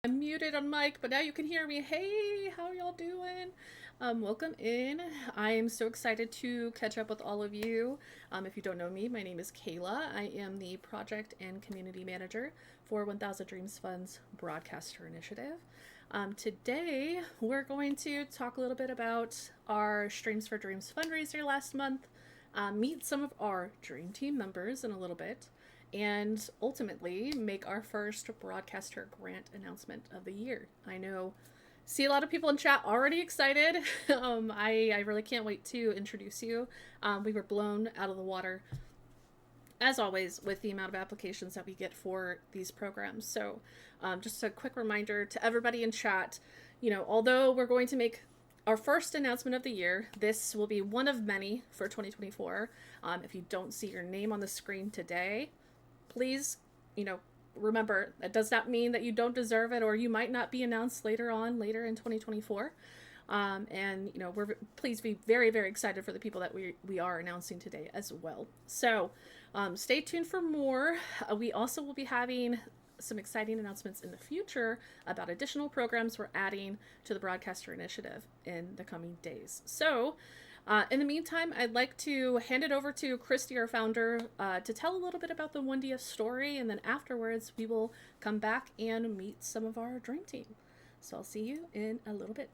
I'm muted on mic, but now you can hear me. Hey, how y'all doing? Welcome in. I am so excited to catch up with all of you. If you don't know me, my name is Kayla. I am the project and community manager for 1000 Dreams Fund's BroadcastHER initiative. Today, we're going to talk a little bit about our Streams for Dreams fundraiser last month, meet some of our Dream Team members in a little bit, and ultimately make our first BroadcastHER grant announcement of the year. I know, see a lot of people in chat already excited. I really can't wait to introduce you. We were blown out of the water, as always, with the amount of applications that we get for these programs. So just a quick reminder to everybody in chat, although we're going to make our first announcement of the year, this will be one of many for 2024. If you don't see your name on the screen today, please, remember, that does not mean that you don't deserve it, or you might not be announced later in 2024. We're please be very, very excited for the people that we are announcing today as well. So stay tuned for more. We also will be having some exciting announcements in the future about additional programs we're adding to the BroadcastHER initiative in the coming days. So in the meantime, I'd like to hand it over to Christy, our founder, to tell a little bit about the 1DS story, and then afterwards we will come back and meet some of our dream team. So I'll see you in a little bit.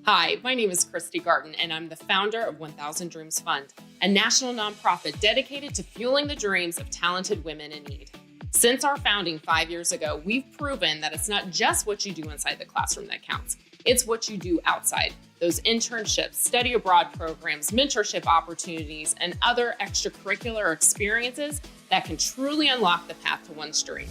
Hi, my name is Christy Garten, and I'm the founder of 1000 Dreams Fund, a national nonprofit dedicated to fueling the dreams of talented women in need. Since our founding 5 years ago, we've proven that it's not just what you do inside the classroom that counts. It's what you do outside. Those internships, study abroad programs, mentorship opportunities, and other extracurricular experiences that can truly unlock the path to one's dream.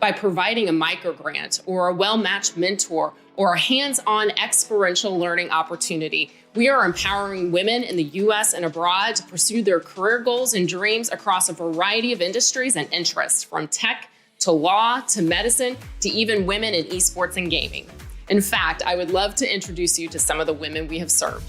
By providing a microgrant or a well-matched mentor or a hands-on experiential learning opportunity, we are empowering women in the U.S. and abroad to pursue their career goals and dreams across a variety of industries and interests, from tech to law to medicine to even women in esports and gaming. In fact, I would love to introduce you to some of the women we have served.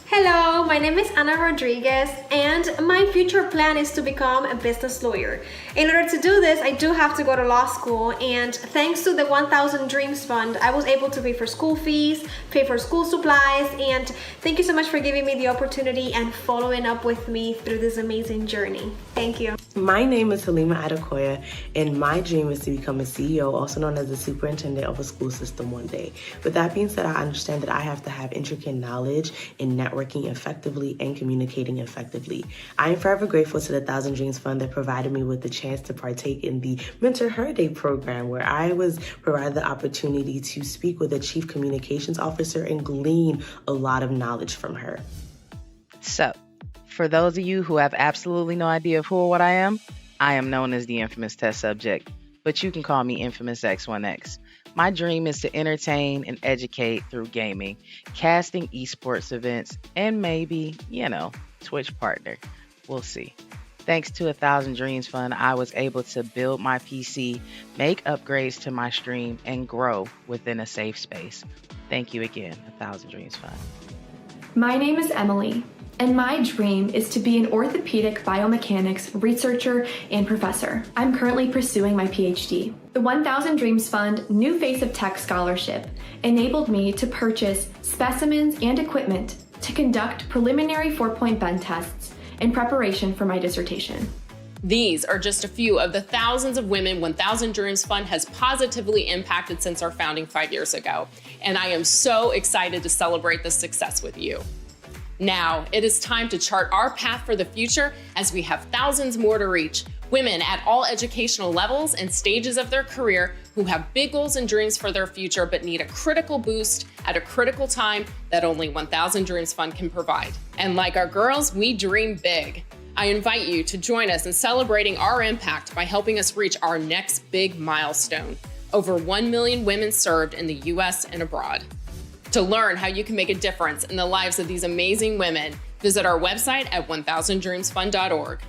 Hello, my name is Ana Rodriguez, and my future plan is to become a business lawyer. In order to do this, I do have to go to law school, and thanks to the 1000 Dreams Fund, I was able to pay for school fees, pay for school supplies, and thank you so much for giving me the opportunity and following up with me through this amazing journey. Thank you. My name is Halima Adekoya, and my dream is to become a CEO, also known as the superintendent of a school system one day. With that being said, I understand that I have to have intricate knowledge in networking effectively and communicating effectively. I am forever grateful to the 1000 Dreams Fund that provided me with the chance to partake in the Mentor Her Day program, where I was provided the opportunity to speak with a chief communications officer and glean a lot of knowledge from her. So, for those of you who have absolutely no idea of who or what I am known as the infamous test subject, but you can call me Infamous X1X. My dream is to entertain and educate through gaming, casting esports events, and maybe, Twitch partner. We'll see. Thanks to 1000 Dreams Fund, I was able to build my PC, make upgrades to my stream, and grow within a safe space. Thank you again, 1000 Dreams Fund. My name is Emily, and my dream is to be an orthopedic biomechanics researcher and professor. I'm currently pursuing my PhD. The 1000 Dreams Fund New Face of Tech Scholarship enabled me to purchase specimens and equipment to conduct preliminary 4-point bend tests in preparation for my dissertation. These are just a few of the thousands of women 1000 Dreams Fund has positively impacted since our founding 5 years ago, and I am so excited to celebrate this success with you. Now, it is time to chart our path for the future as we have thousands more to reach. Women at all educational levels and stages of their career who have big goals and dreams for their future but need a critical boost at a critical time that only 1000 Dreams Fund can provide. And like our girls, we dream big. I invite you to join us in celebrating our impact by helping us reach our next big milestone: over 1 million women served in the US and abroad. To learn how you can make a difference in the lives of these amazing women, visit our website at 1000dreamsfund.org.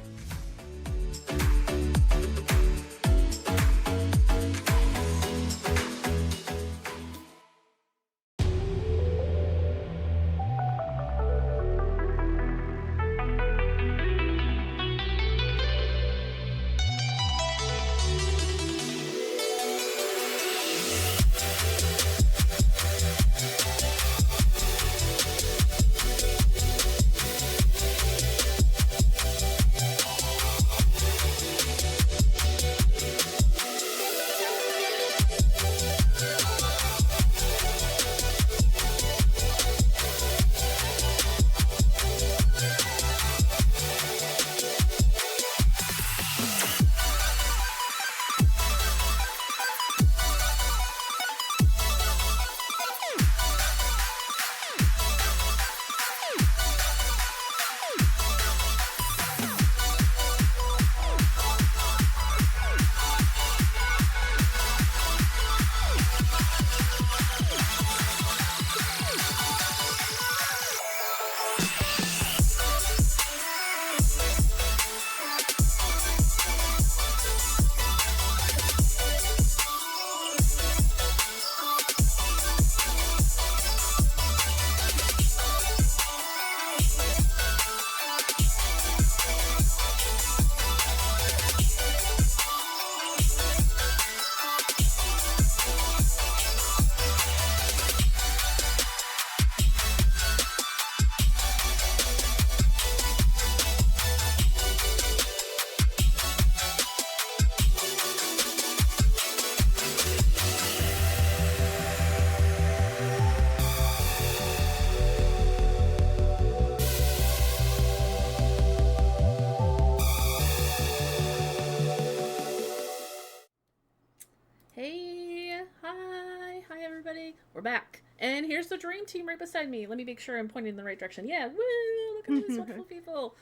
We're back. And here's the dream team right beside me. Let me make sure I'm pointing in the right direction. Yeah, woo! Look at all these wonderful people.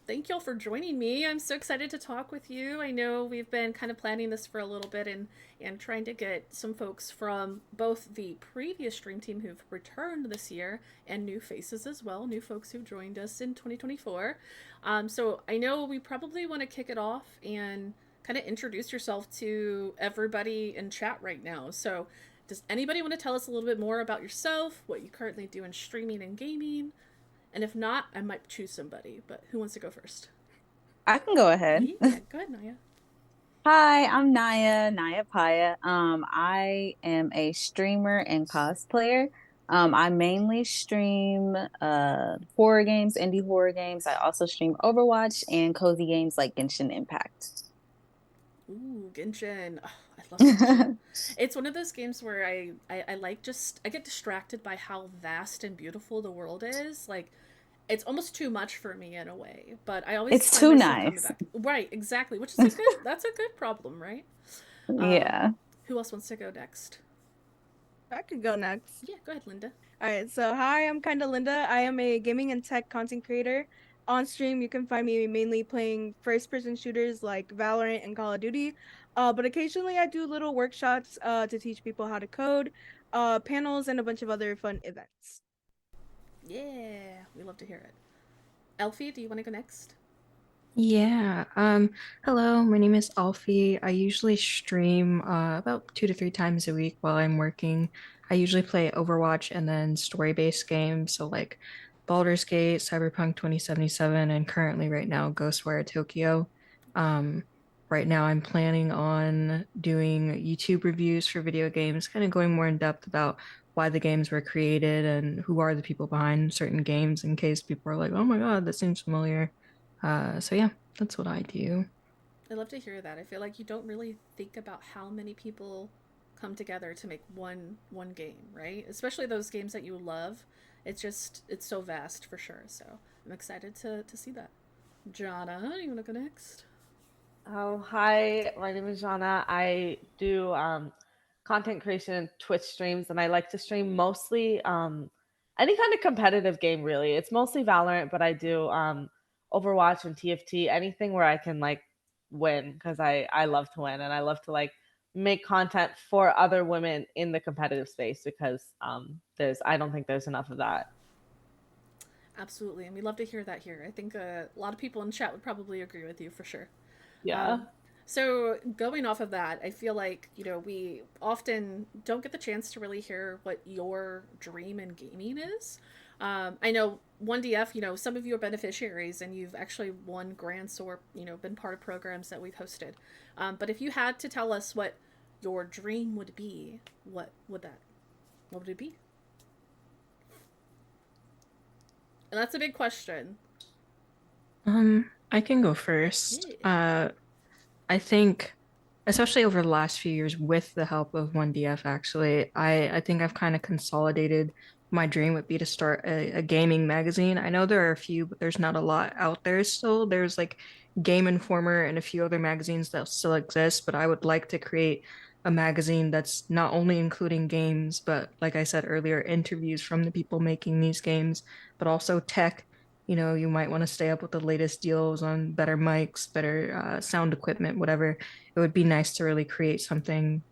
Thank y'all for joining me. I'm so excited to talk with you. I know we've been kind of planning this for a little bit and trying to get some folks from both the previous dream team who've returned this year and new faces as well, new folks who've joined us in 2024. So I know we probably want to kick it off and kind of introduce yourself to everybody in chat right now. So does anybody want to tell us a little bit more about yourself, what you currently do in streaming and gaming? And if not, I might choose somebody, but who wants to go first? I can go ahead. Yeah, go ahead, Naya. Hi, I'm Naya Paya. I am a streamer and cosplayer. I mainly stream horror games, indie horror games. I also stream Overwatch and cozy games like Genshin Impact. Ooh, Genshin. Oh, I love Genshin. It's one of those games where I like just I get distracted by how vast and beautiful the world is. Like it's almost too much for me in a way, but I always It's find too myself coming nice. back. Right, exactly, which is a good that's a good problem, right? Um, Yeah. who else wants to go next? I could go next. Yeah, go ahead, Linda. All right, so hi, I'm kinda Linda. I am a gaming and tech content creator. On stream, you can find me mainly playing first-person shooters like Valorant and Call of Duty. But occasionally I do little workshops to teach people how to code, panels, and a bunch of other fun events. Yeah, we love to hear it. Elfie, do you want to go next? Yeah. Hello, my name is Alfie. I usually stream about 2 to 3 times a week while I'm working. I usually play Overwatch and then story-based games, so like Baldur's Gate, Cyberpunk 2077, and currently right now Ghostwire Tokyo. Um, right now I'm planning on doing YouTube reviews for video games, kind of going more in depth about why the games were created and who are the people behind certain games in case people are like, oh my God, that seems familiar. So yeah, that's what I do. I love to hear that. I feel like you don't really think about how many people come together to make one game, right? Especially those games that you love. It's so vast for sure. So I'm excited to see that. Jana, you want to go next? Oh, hi. My name is Jana. I do content creation and Twitch streams, and I like to stream mostly any kind of competitive game, really. It's mostly Valorant, but I do Overwatch and TFT, anything where I can like win because I love to win and I love to like make content for other women in the competitive space because I don't think there's enough of that. Absolutely, and we love to hear that here. I think a lot of people in chat would probably agree with you for sure. Yeah. So going off of that, I feel like we often don't get the chance to really hear what your dream in gaming is. I know 1DF. Some of you are beneficiaries, and you've actually won grants or been part of programs that we've hosted. But if you had to tell us what your dream would be, what would it be? And that's a big question. I can go first. I think, especially over the last few years, with the help of 1DF, actually, I think I've kind of consolidated my dream would be to start a gaming magazine. I know there are a few, but there's not a lot out there still. There's like Game Informer and a few other magazines that still exist, but I would like to create a magazine that's not only including games, but like I said earlier, interviews from the people making these games, but also tech. You might want to stay up with the latest deals on better mics, better sound equipment, whatever. It would be nice to really create something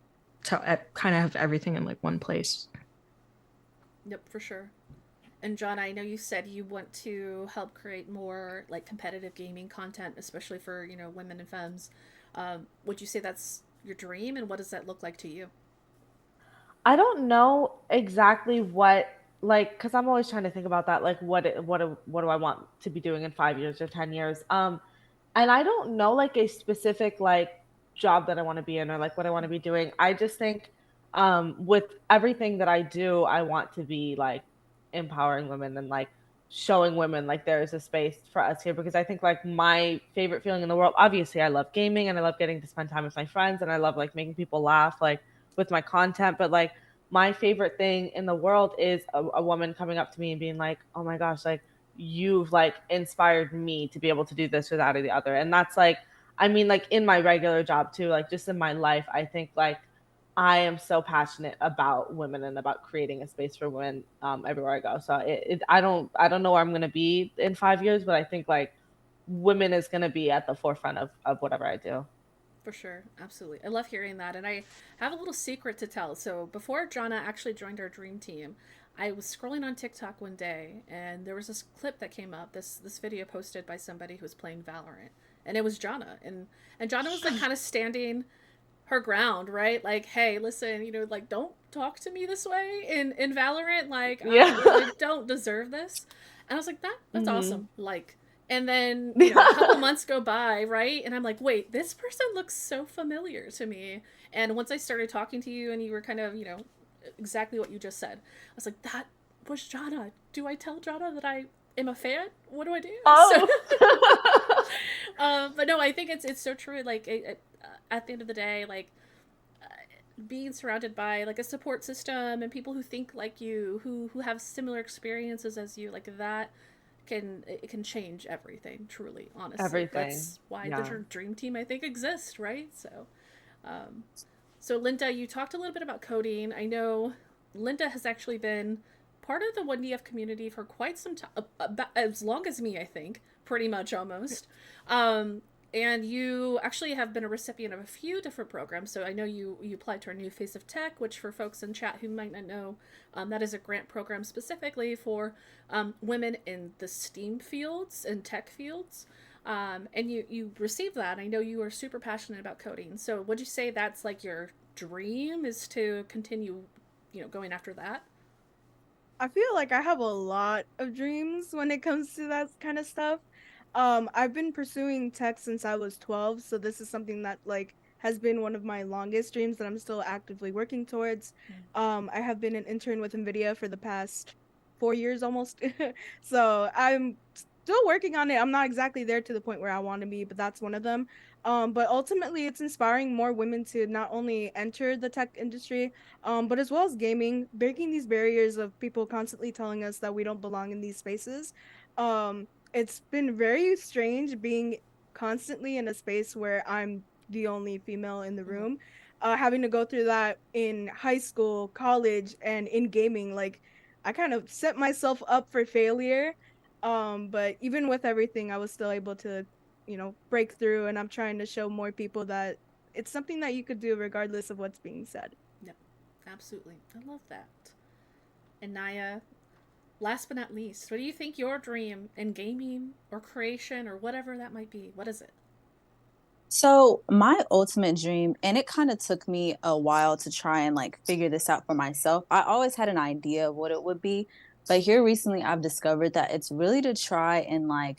to kind of have everything in like one place. Yep, for sure. And John, I know you said you want to help create more like competitive gaming content, especially for women and femmes. Would you say that's your dream, and what does that look like to you? I don't know exactly what like because I'm always trying to think about that like what do I want to be doing in 5 years or 10 years. And I don't know like a specific like job that I want to be in or like what I want to be doing. I just think with everything that I do, I want to be like empowering women and like showing women like there is a space for us here because I think like my favorite feeling in the world, obviously I love gaming and I love getting to spend time with my friends and I love like making people laugh like with my content, but like my favorite thing in the world is a woman coming up to me and being like, oh my gosh, like you've like inspired me to be able to do this or that or the other. And that's like, I mean, like in my regular job too, like just in my life, I think like I am so passionate about women and about creating a space for women everywhere I go. So I don't know where I'm going to be in 5 years, but I think like women is going to be at the forefront of whatever I do. For sure, absolutely. I love hearing that. And I have a little secret to tell. So before Jonna actually joined our dream team, I was scrolling on TikTok one day and there was this clip that came up, this video posted by somebody who was playing Valorant. And it was Jonna. And Jonna was like kind of standing her ground, right? Like, hey, listen, like don't talk to me this way in Valorant. Like, Yeah. I don't deserve this. And I was like, that's Mhm. awesome. Like, and then, a couple months go by, right? And I'm like, wait, this person looks so familiar to me. And once I started talking to you and you were kind of, exactly what you just said, I was like, that was Jonna. Do I tell Jonna that I am a fan? What do I do? Oh. So, but no, I think it's so true. Like, at the end of the day, like, being surrounded by like a support system and people who think like you, who have similar experiences as you, like that it can change everything. Truly, honestly, Everything. that's why the Yeah. dream team I think exists, right? So, um, so Linda, you talked a little bit about coding. I know Linda has actually been part of the 1DF community for quite some time, as long as me, I think, pretty much almost. Um, and you actually have been a recipient of a few different programs. So I know you applied to our new Face of Tech, which for folks in chat who might not know, that is a grant program specifically for women in the STEAM fields and tech fields. And you received that. I know you are super passionate about coding. So would you say that's like your dream is to continue, going after that? I feel like I have a lot of dreams when it comes to that kind of stuff. I've been pursuing tech since I was 12, so this is something that like has been one of my longest dreams that I'm still actively working towards. I have been an intern with NVIDIA for the past 4 years almost. So I'm still working on it. I'm not exactly there to the point where I want to be, but that's one of them. But ultimately it's inspiring more women to not only enter the tech industry, but as well as gaming, breaking these barriers of people constantly telling us that we don't belong in these spaces. It's been very strange being constantly in a space where I'm the only female in the room, having to go through that in high school, college, and in gaming. Like, I kind of set myself up for failure. But even with everything, I was still able to, break through, and I'm trying to show more people that it's something that you could do regardless of what's being said. Yep, absolutely. I love that. And Naya, last but not least, what do you think your dream in gaming or creation or whatever that might be? What is it? So my ultimate dream, and it kind of took me a while to try and like figure this out for myself. I always had an idea of what it would be, but here recently I've discovered that it's really to try and like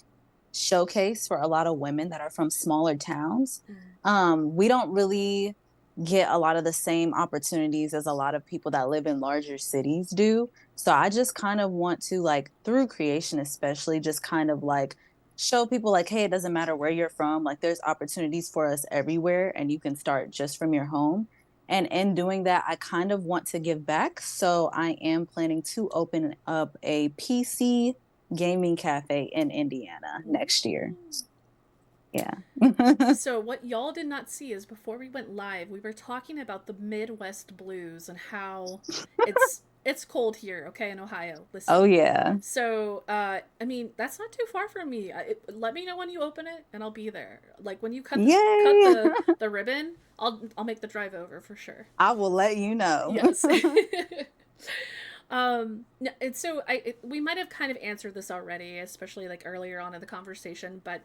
showcase for a lot of women that are from smaller towns. We don't really get a lot of the same opportunities as a lot of people that live in larger cities do. So I just kind of want to like through creation especially just kind of like show people like, hey, it doesn't matter where you're from, like there's opportunities for us everywhere and you can start just from your home. And in doing that, I kind of want to give back, so I am planning to open up a PC gaming cafe in Indiana next year. Yeah. So what y'all did not see is before we went live, we were talking about the Midwest blues and how it's cold here, okay, in Ohio. Listen. Oh yeah. So, I mean, that's not too far from me. Let me know when you open it, and I'll be there. Like when you cut Yay. the ribbon, I'll make the drive over for sure. I will let you know. Yes. And so we might have kind of answered this already, especially like earlier on in the conversation, but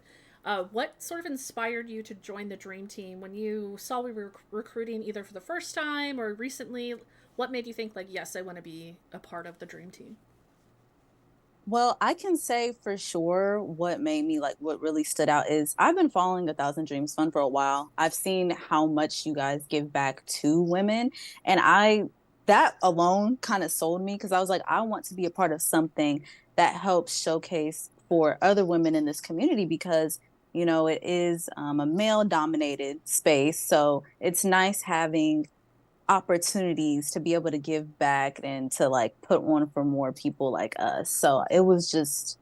what sort of inspired you to join the dream team when you saw we were recruiting either for the first time or recently? What made you think like, yes, I want to be a part of the dream team? Well, I can say for sure what made me like what really stood out is I've been following the Thousand Dreams Fund for a while. I've seen how much you guys give back to women. And that alone kind of sold me because I was like, I want to be a part of something that helps showcase for other women in this community because, it is a male dominated space. So it's nice having opportunities to be able to give back and to like put on for more people like us. So it was just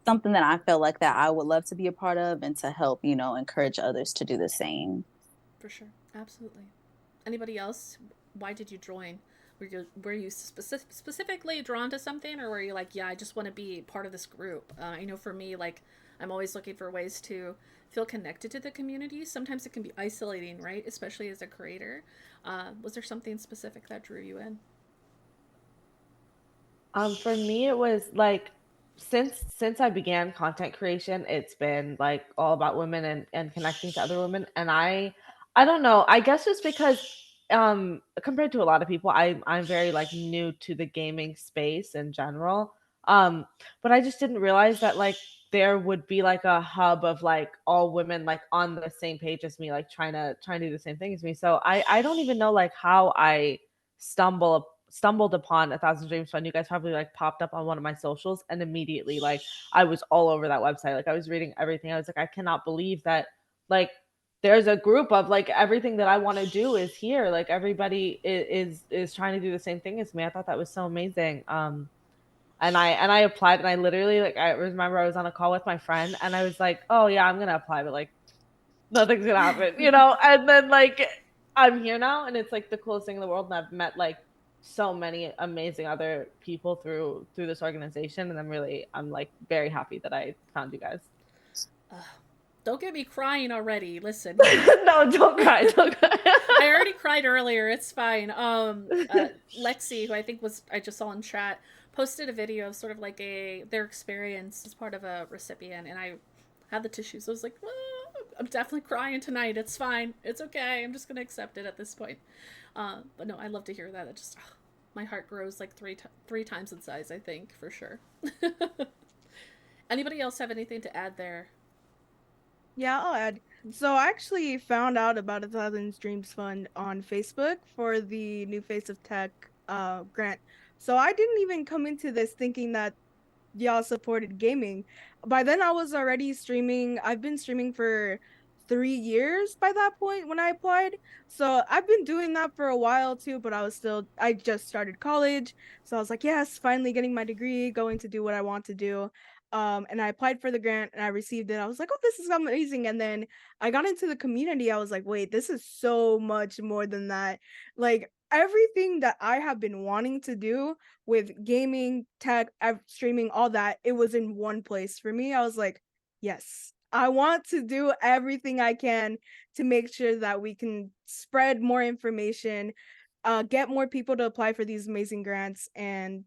something that I felt like that I would love to be a part of and to help, encourage others to do the same. For sure. Absolutely. Anybody else? why did you join? Were you specifically drawn to something, or were you like, yeah, I just want to be part of this group? I know for me, like, I'm always looking for ways to feel connected to the community. Sometimes it can be isolating, right? Especially as a creator. Was there something specific that drew you in? For me, it was like since I began content creation, it's been like all about women and connecting to other women. And I don't know. I guess just because compared to a lot of people, I'm very like new to the gaming space in general. Um, but I just didn't realize that like there would be like a hub of like all women like on the same page as me, like trying to do the same thing as me. So I don't even know like how I stumbled upon A Thousand Dreams Fund. You guys probably like popped up on one of my socials, and immediately like I was all over that website. Like I was reading everything. I was like, I cannot believe that like there's a group of like everything that I want to do is here. Like everybody is trying to do the same thing as me. I thought that was so amazing. And I applied, and I literally like I remember I was on a call with my friend, and I was like, oh yeah, I'm gonna apply, but like nothing's gonna happen, you know? And then like I'm here now, and it's like the coolest thing in the world. And I've met like so many amazing other people through this organization. And I'm like very happy that I found you guys. Uh, don't get me crying already. Listen, No, don't cry, don't cry. I already cried earlier. It's fine. Lexi, who I think was I just saw in chat, posted a video of sort of like their experience as part of a recipient, and I had the tissues. I was like, I'm definitely crying tonight. It's fine. It's okay. I'm just gonna accept it at this point. But no, I love to hear that. It just my heart grows like three times in size. I think for sure. Anybody else have anything to add there? Yeah, I'll add. So I actually found out about A Thousand Dreams Fund on Facebook for the New Face of Tech grant. So I didn't even come into this thinking that y'all supported gaming. By then I was already streaming. I've been streaming for 3 years by that point when I applied. So I've been doing that for a while too, but I just started college. So I was like, yes, finally getting my degree, going to do what I want to do. And I applied for the grant and I received it. I was like, oh, this is amazing. And then I got into the community. I was like, wait, this is so much more than that. Like everything that I have been wanting to do with gaming, tech, streaming, all that, it was in one place for me. I was like, yes, I want to do everything I can to make sure that we can spread more information, get more people to apply for these amazing grants, and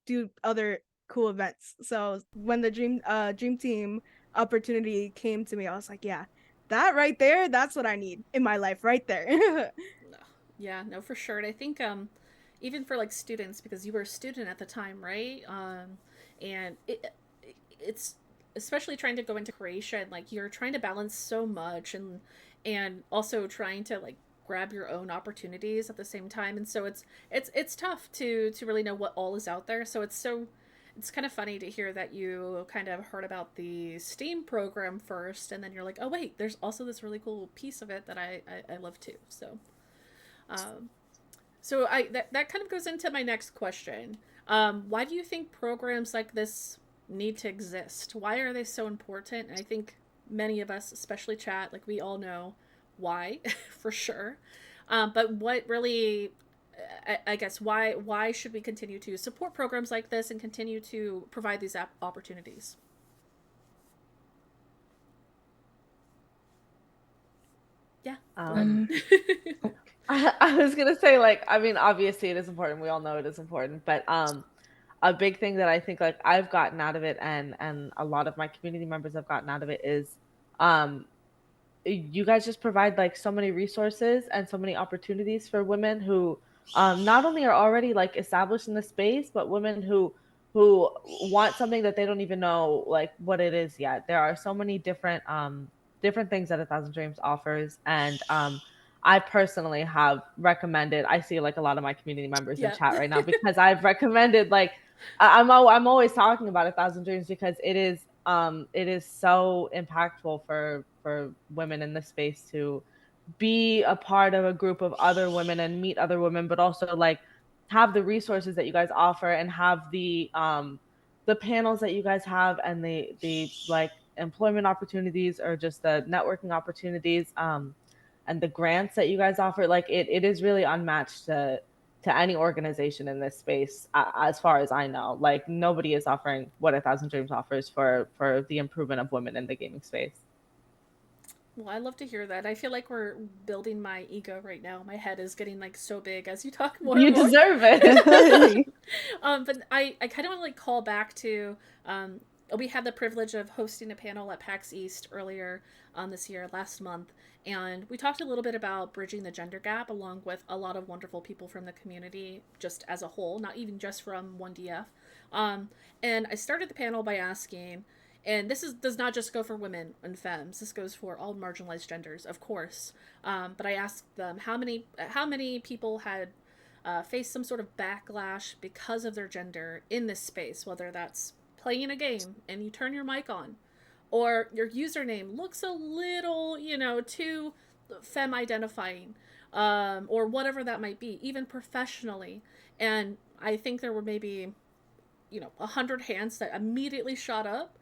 do other cool events. So when the dream team opportunity came to me, I was like, yeah, that right there, that's what I need in my life right there. No. Yeah, no, for sure. And I think even for like students, because you were a student at the time, right? And it's especially trying to go into creation, like you're trying to balance so much, and also trying to like grab your own opportunities at the same time. And so it's tough to really know what all is out there. So it's kind of funny to hear that you kind of heard about the STEAM program first, and then you're like, oh wait, there's also this really cool piece of it that I love too. Um, so that kind of goes into my next question. Why do you think programs like this need to exist? Why are they so important? And I think many of us, especially chat, like we all know why for sure. But what really, I guess, why should we continue to support programs like this and continue to provide these opportunities? Yeah. um I was gonna say, like, I mean, obviously it is important. We all know it is important, but a big thing that I think like I've gotten out of it, and a lot of my community members have gotten out of it, is um you guys just provide like so many resources and so many opportunities for women who not only are already like established in the space, but women who want something that they don't even know like what it is yet. There are so many different things that A Thousand Dreams offers, and I personally have recommended. I see like a lot of my community members in Yeah. chat right now because I've recommended like I'm always talking about A Thousand Dreams because it is so impactful for women in this space to be a part of a group of other women and meet other women, but also like have the resources that you guys offer, and have the panels that you guys have, and the like employment opportunities or just the networking opportunities. and the grants that you guys offer, like it is really unmatched to any organization in this space, as far as I know. Like nobody is offering what 1,000 Dreams offers for the improvement of women in the gaming space. Well, I love to hear that. I feel like we're building my ego right now. My head is getting like so big as you talk more and You more. deserve it. But I kind of want to like call back to we had the privilege of hosting a panel at PAX East earlier this year, last month, and we talked a little bit about bridging the gender gap along with a lot of wonderful people from the community, just as a whole, not even just from 1DF. Um, and I started the panel by asking, and does not just go for women and femmes. This goes for all marginalized genders, of course. But I asked them how many people had faced some sort of backlash because of their gender in this space, whether that's playing a game and you turn your mic on, or your username looks a little, too femme identifying, or whatever that might be, even professionally. And I think there were maybe, 100 hands that immediately shot up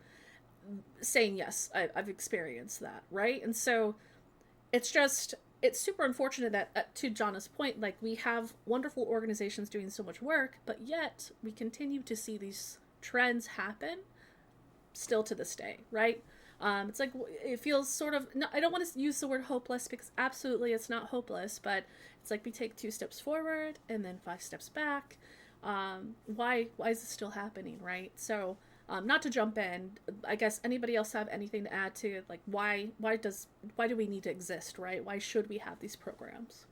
saying, yes, I've experienced that, right? And so it's super unfortunate that, to Jonna's point, like we have wonderful organizations doing so much work, but yet we continue to see these trends happen still to this day, right? It's like it feels sort of. No, I don't want to use the word hopeless because absolutely it's not hopeless, but it's like we take 2 steps forward and then 5 steps back. Why is this still happening, right? So not to jump in, I guess anybody else have anything to add to like why do we need to exist, right? Why should we have these programs?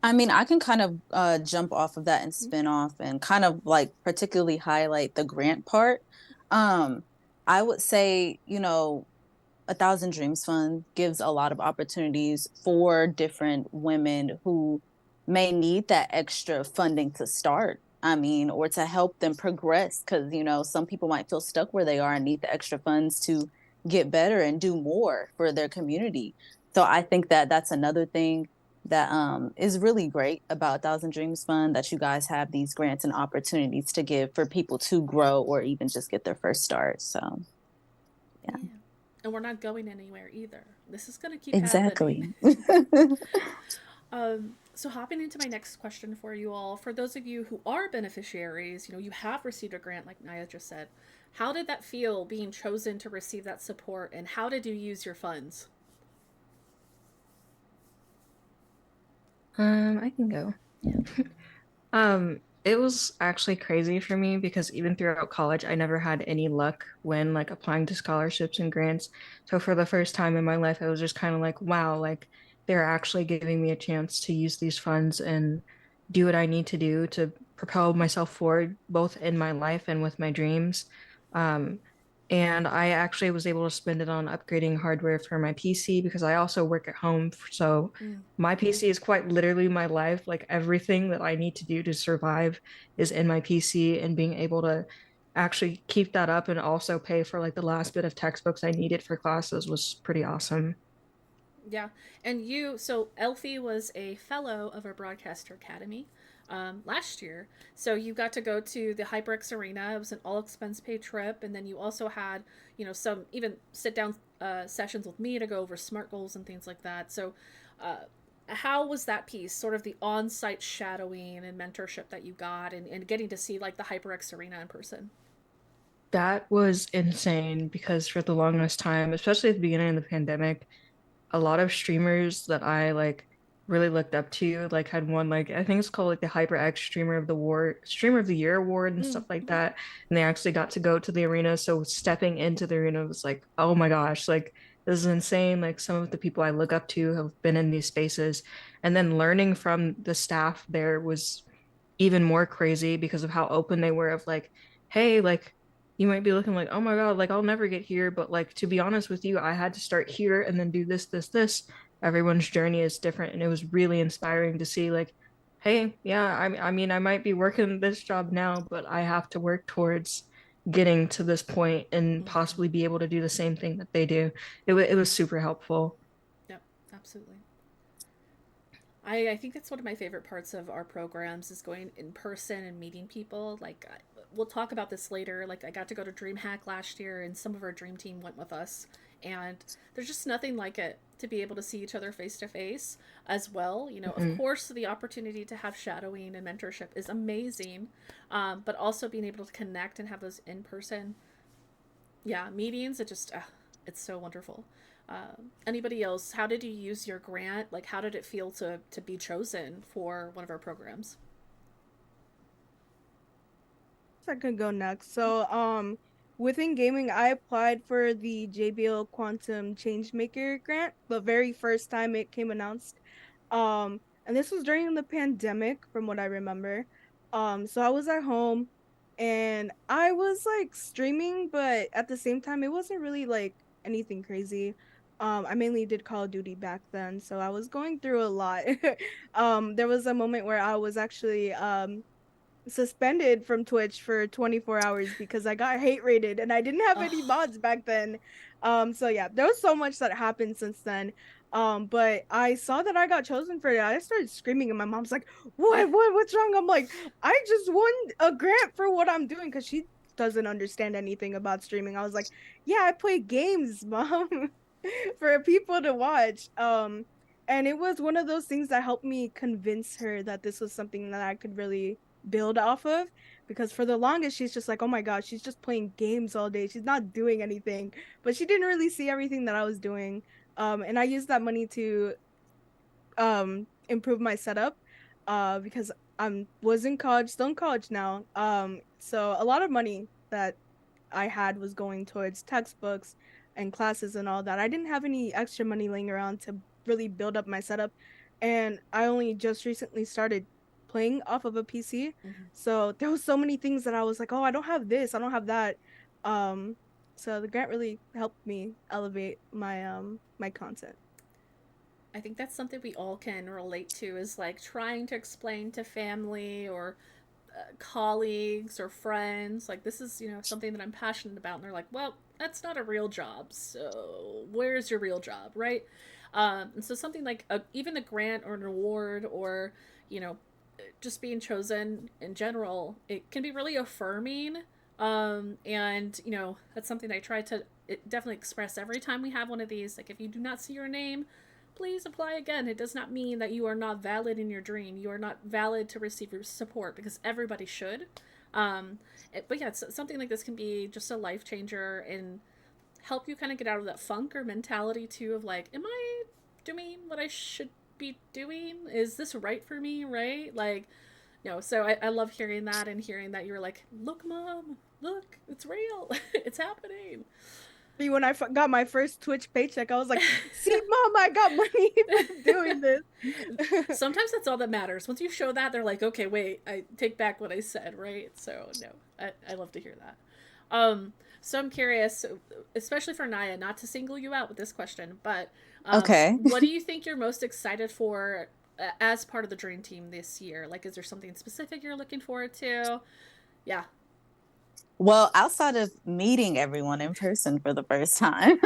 I mean, I can kind of jump off of that and spin off and kind of like particularly highlight the grant part. Um, I would say, 1,000 Dreams Fund gives a lot of opportunities for different women who may need that extra funding to start. I mean, or to help them progress, because, some people might feel stuck where they are and need the extra funds to get better and do more for their community. So I think that that's another thing that is really great about 1,000 Dreams Fund, that you guys have these grants and opportunities to give for people to grow or even just get their first start. So, yeah. And we're not going anywhere either. This is going to keep happening. Exactly. So hopping into my next question for you all, for those of you who are beneficiaries, you have received a grant like Naya just said. How did that feel being chosen to receive that support, and how did you use your funds? I can go. It was actually crazy for me because even throughout college, I never had any luck when like applying to scholarships and grants. So for the first time in my life, I was just kind of like, wow, like they're actually giving me a chance to use these funds and do what I need to do to propel myself forward, both in my life and with my dreams. Um, and I actually was able to spend it on upgrading hardware for my PC because I also work at home. So my PC is quite literally my life. Like everything that I need to do to survive is in my PC, and being able to actually keep that up and also pay for like the last bit of textbooks I needed for classes was pretty awesome. Yeah. And so Elfie was a fellow of our Broadcaster Academy last year. So you got to go to the HyperX Arena. It was an all expense paid trip. And then you also had, some even sit down sessions with me to go over SMART goals and things like that. So, how was that piece, sort of the on site shadowing and mentorship that you got, and getting to see like the HyperX Arena in person? That was insane because for the longest time, especially at the beginning of the pandemic, a lot of streamers that I like really looked up to like had won like I think it's called like the HyperX Streamer of the Year award and stuff like that. And they actually got to go to the arena. So stepping into the arena was like, oh my gosh, like this is insane. Like some of the people I look up to have been in these spaces. And then learning from the staff there was even more crazy because of how open they were of like, hey, like you might be looking like, oh my God, like I'll never get here. But like to be honest with you, I had to start here and then do this, this, this. Everyone's journey is different. And it was really inspiring to see like, hey, yeah, I mean, I might be working this job now, but I have to work towards getting to this point and possibly be able to do the same thing that they do. It was super helpful. Yep, absolutely. I think that's one of my favorite parts of our programs is going in person and meeting people. Like, we'll talk about this later. Like, I got to go to DreamHack last year, and some of our dream team went with us. And there's just nothing like it to be able to see each other face to face as well. You know, of course, the opportunity to have shadowing and mentorship is amazing, but also being able to connect and have those in person, meetings. It's so wonderful. Anybody else? How did you use your grant? Like, how did it feel to be chosen for one of our programs? I could go next. So, within gaming, I applied for the JBL Quantum Changemaker grant the very first time it came announced. And this was during the pandemic, from what I remember. So I was at home and I was like streaming, but at the same time, it wasn't really like anything crazy. I mainly did Call of Duty back then, so I was going through a lot. There was a moment where I was actually suspended from Twitch for 24 hours because I got hate rated and I didn't have any mods back then. So yeah, there was so much that happened since then. But I saw that I got chosen for it. I started screaming and my mom's like, what's wrong? I'm like, I just won a grant for what I'm doing because she doesn't understand anything about streaming. I was like, yeah, I play games, mom, for people to watch. And it was one of those things that helped me convince her that this was something that I could really build off of, because for the longest she's just like, oh my god, she's just playing games all day, she's not doing anything. But she didn't really see everything that I was doing. And I used that money to improve my setup, because was in college, still in college now. So a lot of money that I had was going towards textbooks and classes and all that. I didn't have any extra money laying around to really build up my setup. And I only just recently started playing off of a PC. So there was so many things that I was like, oh, I don't have this, I don't have that. So the grant really helped me elevate my content. I think that's something we all can relate to, is like trying to explain to family or colleagues or friends, like, this is, something that I'm passionate about, and they're like, well, that's not a real job, so where's your real job, right? And so something like even a grant or an award, or you know just being chosen in general, it can be really affirming. And that's something I try to definitely express every time we have one of these. Like, if you do not see your name, please apply again. It does not mean that you are not valid in your dream. You are not valid to receive your support, because everybody should. But yeah, something like this can be just a life changer and help you kind of get out of that funk or mentality too, of like, am I doing what I should be doing? Is this right for me? Right? Like, so I love hearing that, and hearing that you're like, look, mom, look, it's real. It's happening. When I got my first Twitch paycheck, I was like, see, mom, I got money for doing this. Sometimes that's all that matters. Once you show that, they're like, okay, wait, I take back what I said, right? So no, I love to hear that. So I'm curious, especially for Naya, not to single you out with this question, but Okay. what do you think you're most excited for as part of the Dream Team this year? Like, is there something specific you're looking forward to? Yeah. Well, outside of meeting everyone in person for the first time,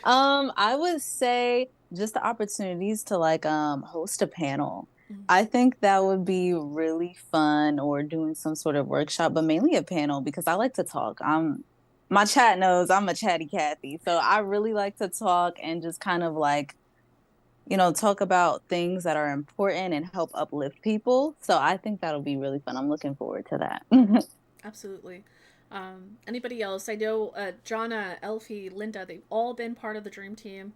I would say just the opportunities to like host a panel. I think that would be really fun, or doing some sort of workshop, but mainly a panel, because I like to talk. My chat knows I'm a chatty Cathy. So I really like to talk and just kind of like, talk about things that are important and help uplift people. So I think that'll be really fun. I'm looking forward to that. Absolutely. Anybody else? I know Jonna, Elfie, Linda, they've all been part of the Dream Team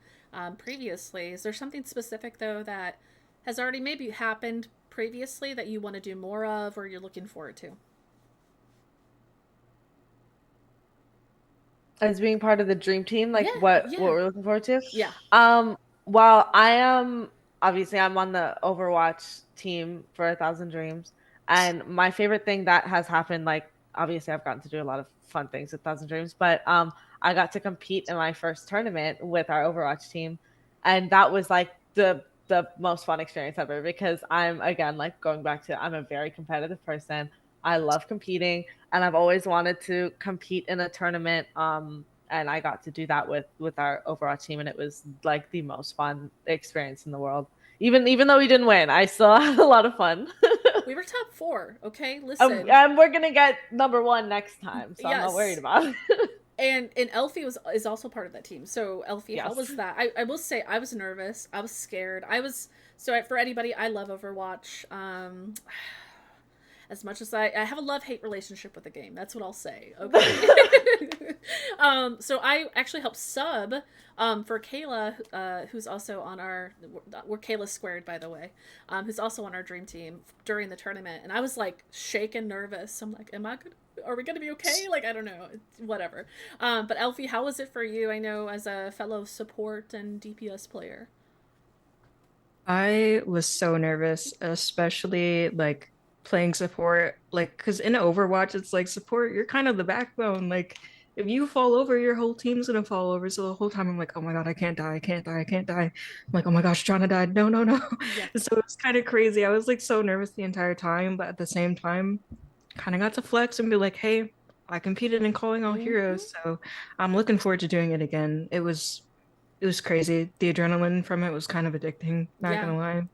previously. Is there something specific, though, that has already maybe happened previously that you want to do more of, or you're looking forward to? As being part of the Dream Team, like what we're looking forward to? Yeah. Well, I'm on the Overwatch team for 1,000 Dreams, and my favorite thing that has happened, like, obviously I've gotten to do a lot of fun things with 1,000 Dreams, but I got to compete in my first tournament with our Overwatch team, and that was like the most fun experience ever, because I'm, again, like, going back to, I'm a very competitive person. I love competing, and I've always wanted to compete in a tournament. And I got to do that with our Overwatch team, and it was like the most fun experience in the world. Even though we didn't win, I still had a lot of fun. We were top 4, okay? Listen. And we're gonna get number 1 next time, so I'm not worried about it. And Elfie is also part of that team. So Elfie, how Yes. was that? I will say I was nervous. I was scared. I was so for anybody, I love Overwatch. As much as I have a love hate relationship with the game. That's what I'll say. Okay. So I actually helped sub for Kayla, who's also on we're Kayla squared, by the way, who's also on our dream team during the tournament. And I was like shaken, nervous. I'm like, are we gonna be okay? Like, I don't know, whatever. But Elfie, how was it for you? I know as a fellow support and DPS player. I was so nervous, especially like playing support. Like, because in Overwatch, it's like support, you're kind of the backbone. Like, if you fall over, your whole team's gonna fall over. So the whole time I'm like, oh my God, I can't die, I can't die, I can't die. I'm like, oh my gosh, Johnna died. No, no, no. Yes. So it's kind of crazy. I was like so nervous the entire time, but at the same time, kind of got to flex and be like, hey, I competed in Calling All Mm-hmm. Heroes, so I'm looking forward to doing it again. It was crazy. The adrenaline from it was kind of addicting, not Yeah. gonna lie.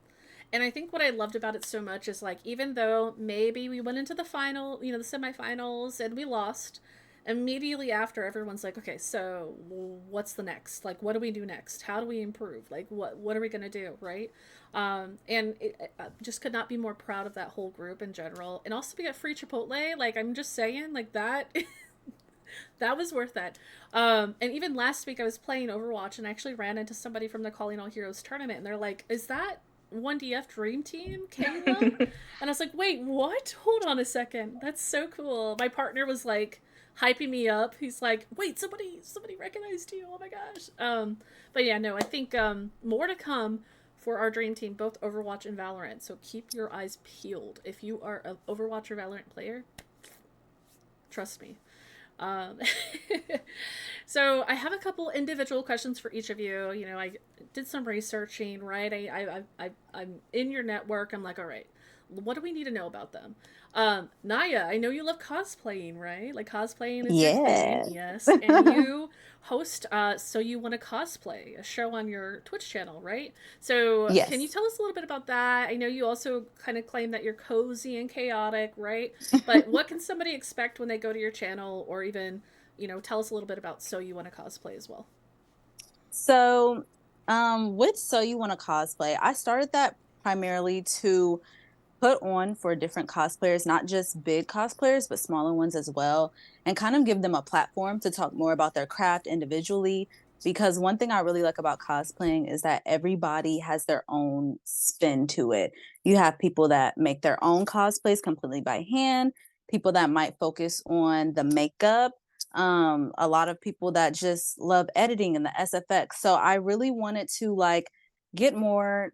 And I think what I loved about it so much is like even though maybe we went into the final, the semifinals and we lost, immediately after everyone's like, okay, so what's the next? Like, what do we do next? How do we improve? Like, what are we gonna do, right? And I just could not be more proud of that whole group in general. And also we got free Chipotle. Like, I'm just saying, like that. That was worth that. And even last week I was playing Overwatch and I actually ran into somebody from the Calling All Heroes tournament and they're like, is that 1DF Dream Team, Kayla? And I was like, wait, what? Hold on a second. That's so cool. My partner was like hyping me up. He's like, wait, somebody recognized you. Oh my gosh. But yeah, no, I think more to come for our dream team, both Overwatch and Valorant. So keep your eyes peeled. If you are an Overwatch or Valorant player, trust me. Um, so I have a couple individual questions for each of you. I did some researching, right? I'm in your network. I'm like, all right, what do we need to know about them? Naya, I know you love cosplaying, right? Like cosplaying is your thing, Yeah. yes. And you host So You Want to Cosplay, a show on your Twitch channel, right? So can you Yes. tell us a little bit about that? I know you also kind of claim that you're cozy and chaotic, right? But what can somebody expect when they go to your channel, or even, tell us a little bit about So You Want to Cosplay as well. So, with So You Want to Cosplay, I started that primarily to put on for different cosplayers, not just big cosplayers, but smaller ones as well, and kind of give them a platform to talk more about their craft individually. Because one thing I really like about cosplaying is that everybody has their own spin to it. You have people that make their own cosplays completely by hand, people that might focus on the makeup, a lot of people that just love editing and the SFX. So I really wanted to like get more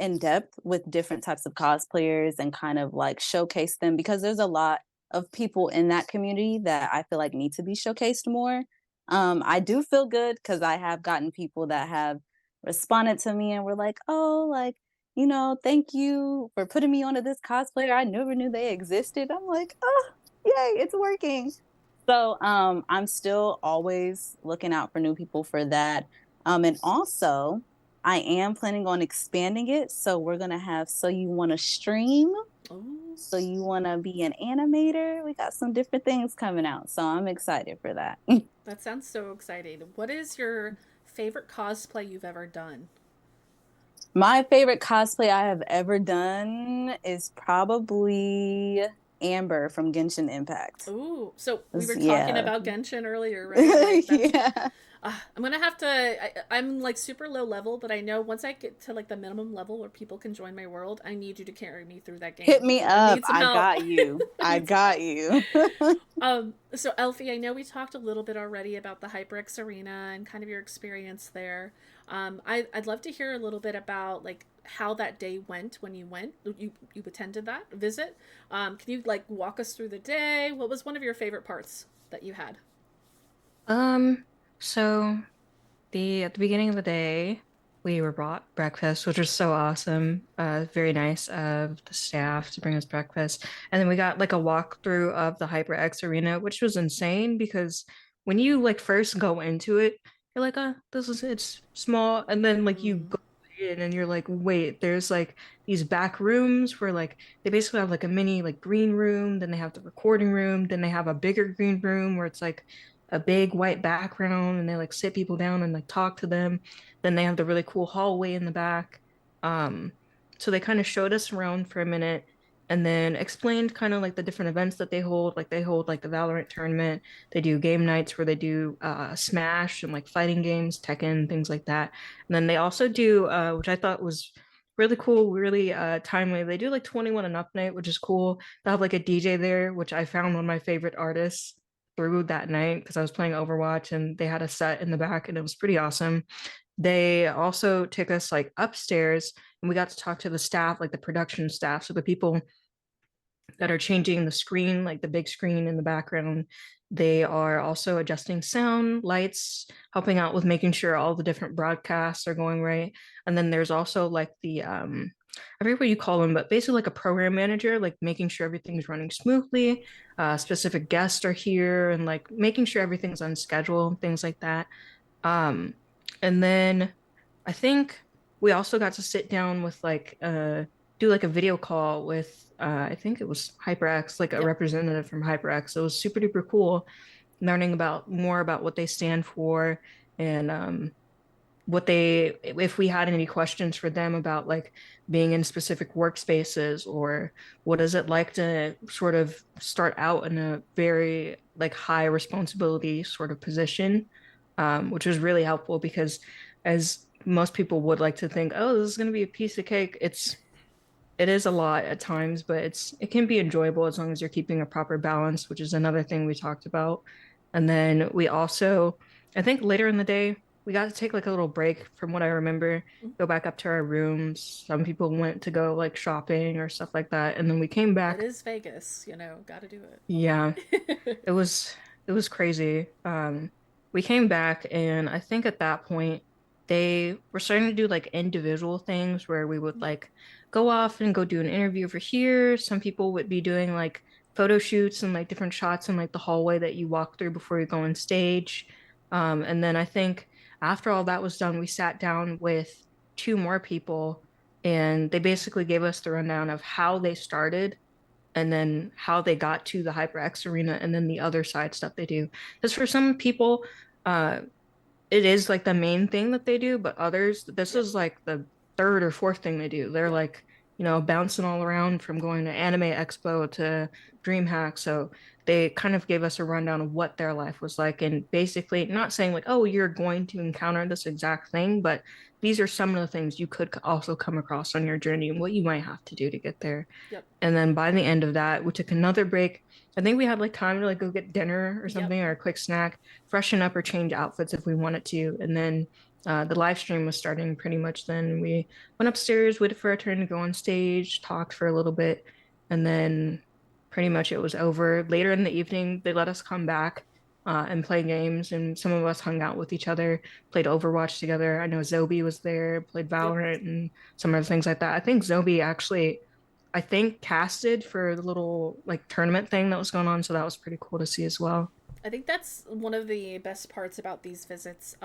in depth with different types of cosplayers and kind of like showcase them, because there's a lot of people in that community that I feel like need to be showcased more. I do feel good because I have gotten people that have responded to me and were like, oh, like, thank you for putting me onto this cosplayer. I never knew they existed. I'm like, oh, yay, it's working. So I'm still always looking out for new people for that. And also, I am planning on expanding it. So we're going to have So You Want to Stream. Oh, So You Want to Be an Animator. We got some different things coming out. So I'm excited for that. that sounds so exciting. What is your favorite cosplay you've ever done? My favorite cosplay I have ever done is probably Amber from Genshin Impact. Ooh, so we were talking Yeah. about Genshin earlier, right? Like that's Yeah. I'm gonna have to. I'm like super low level, but I know once I get to like the minimum level where people can join my world, I need you to carry me through that Hit game. me I up. need some I help. got you. I I need some got help. you. So Elfie, I know we talked a little bit already about the HyperX Arena and kind of your experience there. I'd love to hear a little bit about like how that day went when you attended that visit. Can you like walk us through the day? What was one of your favorite parts that you had? Um, so the at the beginning of the day, we were brought breakfast, which was so awesome. Very nice of the staff to bring us breakfast. And then we got like a walkthrough of the HyperX Arena, which was insane because when you like first go into it, you're like, it's small. And then like you Mm. go in and you're like, wait, there's like these back rooms where like they basically have like a mini like green room, then they have the recording room, then they have a bigger green room where it's like a big white background, and they like sit people down and like talk to them. Then they have the really cool hallway in the back. Um, so they kind of showed us around for a minute and then explained kind of like the different events that they hold. Like they hold like the Valorant tournament. They do game nights where they do Smash and like fighting games, Tekken, things like that. And then they also do, which I thought was really cool, really timely. They do like 21 and up night, which is cool. They have like a DJ there, which I found one of my favorite artists through that night because I was playing Overwatch and they had a set in the back and it was pretty awesome. They also took us like upstairs and we got to talk to the staff, like the production staff. So the people that are changing the screen, like the big screen in the background. They are also adjusting sound, lights, helping out with making sure all the different broadcasts are going right. And then there's also like the I forget what you call them, but basically like a program manager, like making sure everything's running smoothly. Specific guests are here and like making sure everything's on schedule, things like that. Um, and then I think we also got to sit down with like do like a video call with I think it was HyperX, like a Yep. representative from HyperX. So it was super duper cool learning about more about what they stand for and what they if we had any questions for them about like being in specific workspaces or what is it like to sort of start out in a very like high responsibility sort of position, which was really helpful because as most people would like to think, oh, this is going to be a piece of cake, it is a lot at times, but it can be enjoyable as long as you're keeping a proper balance, which is another thing we talked about. And then we also, I think later in the day, we got to take like a little break from what I remember, go back up to our rooms. Some people went to go like shopping or stuff like that. And then we came It back. is Vegas, gotta do Yeah, it. it was it was crazy. We came back and I think at that point they were starting to do like individual things where we would like go off and go do an interview over here. Some people would be doing like photo shoots and like different shots in like the hallway that you walk through before you go on stage. And then I think after all that was done, we sat down with two more people and they basically gave us the rundown of how they started and then how they got to the HyperX arena and then the other side stuff they do. Because for some people, uh, it is like the main thing that they do, but others, this Yep. is like the third or fourth thing they do. They're Yep. like, bouncing all around from going to Anime Expo to DreamHack. So they kind of gave us a rundown of what their life was like. And basically, not saying like, oh, you're going to encounter this exact thing, but these are some of the things you could also come across on your journey and what you might have to do to get there. Yep. And then by the end of that, we took another break. I think we had like time to like go get dinner or Yep. something or a quick snack, freshen up or change outfits if we wanted to. And then the live stream was starting pretty much then. We went upstairs, waited for our turn to go on stage, talked for a little bit, and then pretty much it was over. Later in the evening, they let us come back and play games. And some of us hung out with each other, played Overwatch together. I know Zobi was there, played Yep. Valorant and some other things like that. I think Zobi actually I think casted for the little like tournament thing that was going on, so that was pretty cool to see as well. I think that's one of the best parts about these visits.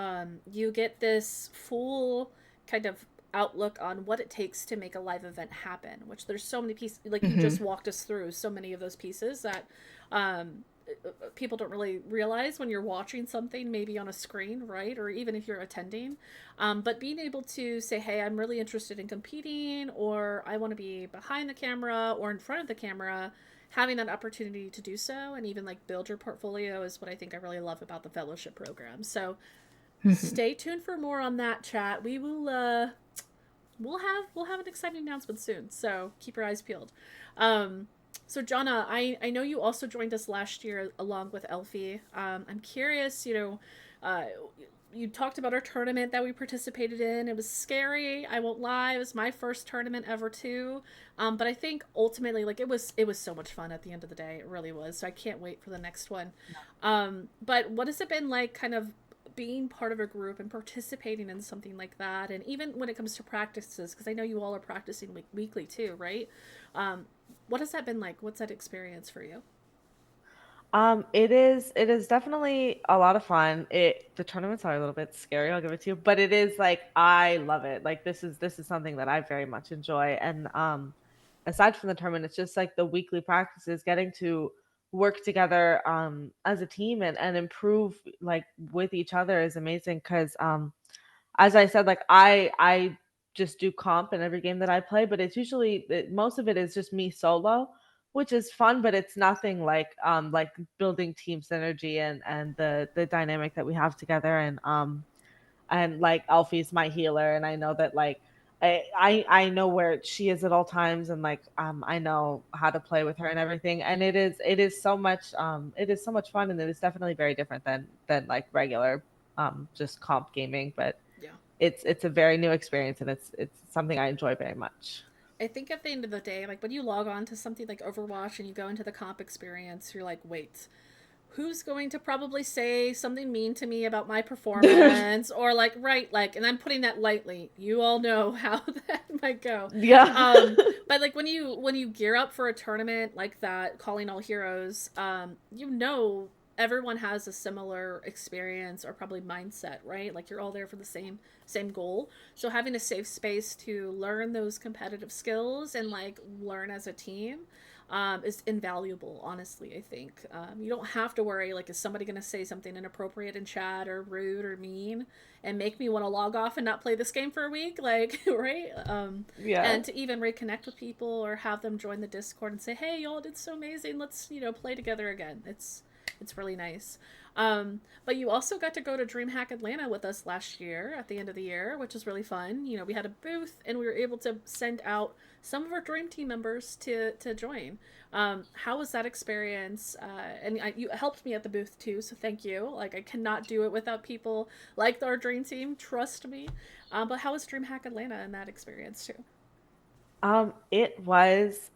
You get this full kind of outlook on what it takes to make a live event happen, which there's so many pieces, like you just Hmm. walked us through so many of those pieces that um, people don't really realize when you're watching something maybe on a screen, right? Or even if you're attending. But being able to say, hey, I'm really interested in competing, or I want to be behind the camera or in front of the camera, having that opportunity to do so and even like build your portfolio is what I think I really love about the fellowship program. So Hmm. stay tuned for more on that, chat. We will we'll have an exciting announcement soon. So keep your eyes peeled. Um so Jonna, I know you also joined us last year along with Elfie. I'm curious, you talked about our tournament that we participated in. It was scary. I won't lie. It was my first tournament ever too. But I think ultimately, like it was so much fun at the end of the day. It really was. So I can't wait for the next one. But what has it been like, kind of being part of a group and participating in something like that, and even when it comes to practices, because I know you all are practicing weekly too, right? Um, what has that been like? What's that experience for you? It is definitely a lot of fun. The tournaments are a little bit scary, I'll give it to you, but it is like I love it. Like this is something that I very much enjoy. And aside from the tournament, it's just like the weekly practices, getting to work together as a team and improve like with each other is amazing because as I said, like I just do comp in every game that I play, but it's usually most of it is just me solo, which is fun, but it's nothing like building team synergy and the dynamic that we have together and like Alfie's my healer and I know that like I know where she is at all times and like I know how to play with her and everything and it is so much fun and it is definitely very different than like regular just comp gaming but Yeah. it's a very new experience and it's something I enjoy very much. I think at the end of the day, like when you log on to something like Overwatch and you go into the comp experience, you're like, wait, who's going to probably say something mean to me about my performance or like right like and I'm putting that lightly, you all know how that might go. Yeah. But like when you gear up for a tournament like that, calling all heroes, you know, everyone has a similar experience or probably mindset, right? Like you're all there for the same goal, so having a safe space to learn those competitive skills and like learn as a team is invaluable, honestly. I think you don't have to worry like, is somebody going to say something inappropriate in chat or rude or mean and make me want to log off and not play this game for a week, like right? Yeah. And to even reconnect with people or have them join the Discord and say, hey, y'all did so amazing, let's play together again. It's really nice. But you also got to go to DreamHack Atlanta with us last year at the end of the year, which was really fun. We had a booth and we were able to send out some of our Dream Team members to join. How was that experience? You helped me at the booth too, so thank you. Like I cannot do it without people like our Dream Team. Trust me. But how was DreamHack Atlanta in that experience too? It was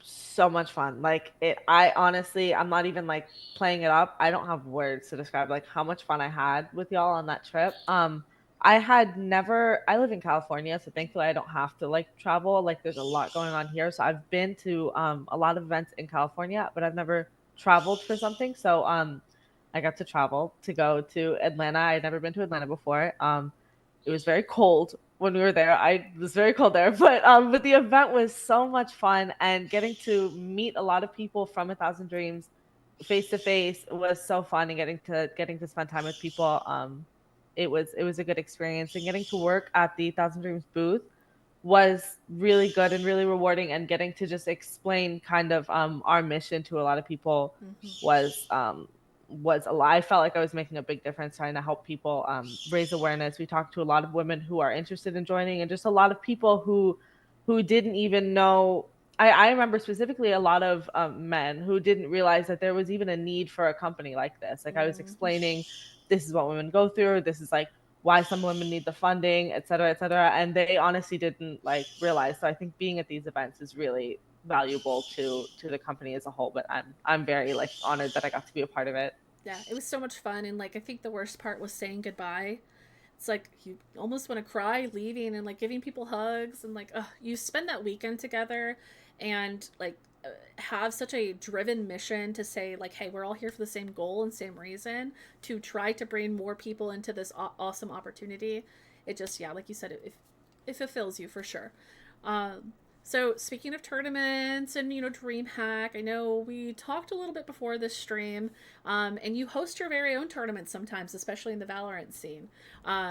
so much fun. Like I honestly, I'm not even like playing it up. I don't have words to describe like how much fun I had with y'all on that trip. I live in California, so thankfully I don't have to like travel. Like there's a lot going on here. So I've been to a lot of events in California, but I've never traveled for something. So I got to travel to go to Atlanta. I'd never been to Atlanta before. It was very cold when we were there. I was very cold there, but the event was so much fun and getting to meet a lot of people from A Thousand Dreams face to face was so fun and getting to spend time with people. It was a good experience and getting to work at the Thousand Dreams booth was really good and really rewarding and getting to just explain kind of our mission to a lot of people was was a lot. I felt like I was making a big difference trying to help people raise awareness. We talked to a lot of women who are interested in joining and just a lot of people who didn't even know. I remember specifically a lot of men who didn't realize that there was even a need for a company like this. Like I was explaining, this is what women go through. This is like why some women need the funding, et cetera, et cetera. And they honestly didn't like realize. So I think being at these events is really valuable to the company as a whole. But I'm very like honored that I got to be a part of it. Yeah, it was so much fun, and like I think the worst part was saying goodbye. It's like you almost want to cry leaving and like giving people hugs and like you spend that weekend together and like have such a driven mission to say like, hey, we're all here for the same goal and same reason to try to bring more people into this awesome opportunity. It just, yeah, like you said, it fulfills you for sure. So speaking of tournaments and DreamHack, I know we talked a little bit before this stream, and you host your very own tournaments sometimes, especially in the Valorant scene.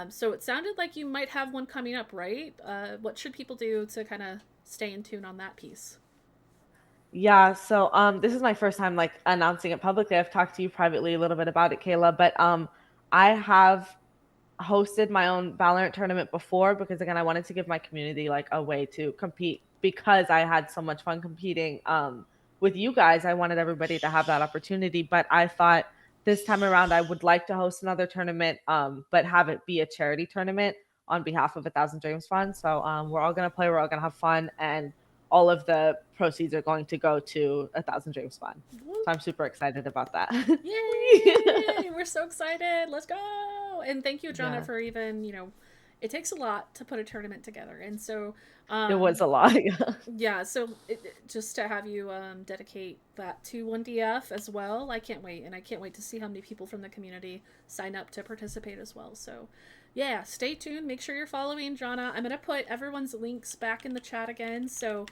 So it sounded like you might have one coming up, right? What should people do to kind of stay in tune on that piece? Yeah, so this is my first time like announcing it publicly. I've talked to you privately a little bit about it, Kayla, but I have hosted my own Valorant tournament before because again I wanted to give my community like a way to compete because I had so much fun competing with you guys. I wanted everybody to have that opportunity, but I thought this time around I would like to host another tournament but have it be a charity tournament on behalf of A Thousand Dreams Fund. So we're all going to play, we're all going to have fun, and all of the proceeds are going to go to A Thousand Dreams Fund. So I'm super excited about that. Yay! We're so excited. Let's go. And thank you, Jonna, Yeah. for even, it takes a lot to put a tournament together. And so It was a lot. yeah, so just to have you dedicate that to 1DF as well, I can't wait. And I can't wait to see how many people from the community sign up to participate as well. So yeah, stay tuned. Make sure you're following Jonna. I'm going to put everyone's links back in the chat again. So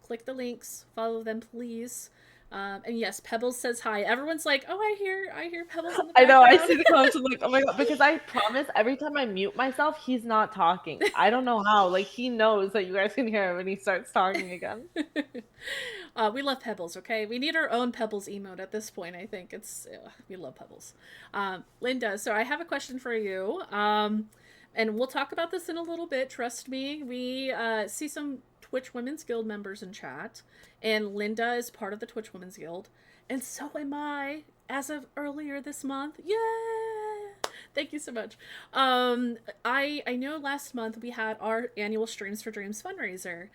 click the links, follow them, please. And yes, Pebbles says hi. Everyone's like, "Oh, I hear Pebbles in the I know, I background." see the comments. I'm like, oh my god, because I promise every time I mute myself, he's not talking. I don't know how. Like he knows that you guys can hear him when he starts talking again. We love Pebbles, okay? We need our own Pebbles emote at this point, I think. We love Pebbles. Linda, so I have a question for you. And we'll talk about this in a little bit, trust me. We see some Twitch Women's Guild members in chat, and Linda is part of the Twitch Women's Guild, and so am I as of earlier this month. Yeah! Thank you so much. I know last month we had our annual Streams for Dreams fundraiser.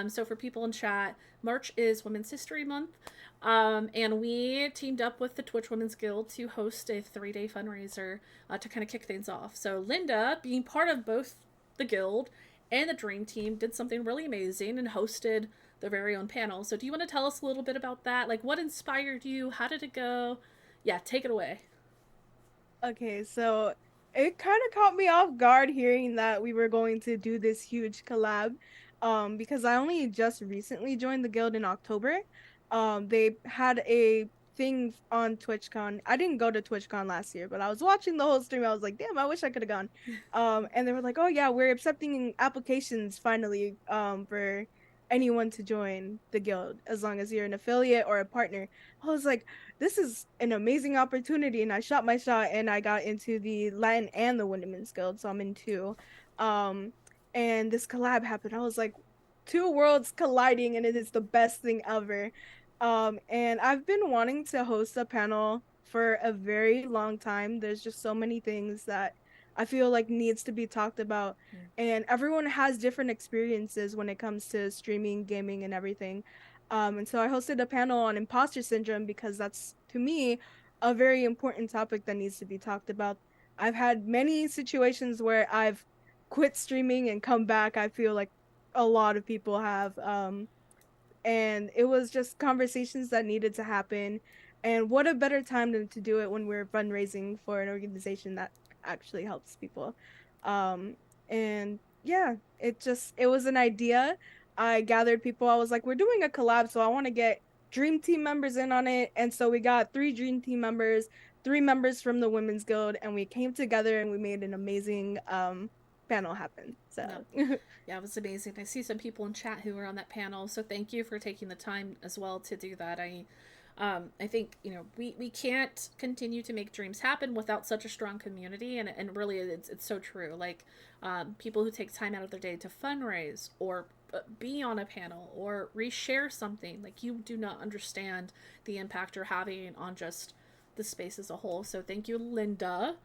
So for people in chat, March is Women's History Month. And we teamed up with the Twitch Women's Guild to host a 3-day fundraiser to kind of kick things off. So Linda, being part of both the guild and the Dream Team, did something really amazing and hosted their very own panel. So do you want to tell us a little bit about that? Like, what inspired you? How did it go? Yeah, take it away. Okay, so it kind of caught me off guard hearing that we were going to do this huge collab. Because I only just recently joined the guild in October. They had a thing on TwitchCon. I didn't go to TwitchCon last year, but I was watching the whole stream. I was like, damn, I wish I could have gone. And they were like, oh yeah, we're accepting applications finally, for anyone to join the guild as long as you're an affiliate or a partner. I was like, this is an amazing opportunity, and I shot my shot and I got into the Latin and the Women's Guild, so I'm in two. And this collab happened. I was like, two worlds colliding, and it is the best thing ever. And I've been wanting to host a panel for a very long time. There's just so many things that I feel like needs to be talked about, and everyone has different experiences when it comes to streaming, gaming, and everything. And so I hosted a panel on imposter syndrome because that's, to me, a very important topic that needs to be talked about. I've had many situations where I've quit streaming and come back. I feel like a lot of people have. And it was just conversations that needed to happen. And what a better time than to do it when we're fundraising for an organization that actually helps people. And yeah, it was an idea. I gathered people. I was like, we're doing a collab, so I want to get Dream Team members in on it. And so we got 3 Dream Team members, 3 members from the Women's Guild, and we came together and we made an amazing panel happen. So Yeah, it was amazing. I see some people in chat who were on that panel, so thank you for taking the time as well to do that. I think we can't continue to make dreams happen without such a strong community, and really it's so true. Like people who take time out of their day to fundraise or be on a panel or reshare something, like you do not understand the impact you're having on just the space as a whole. So thank you, Linda.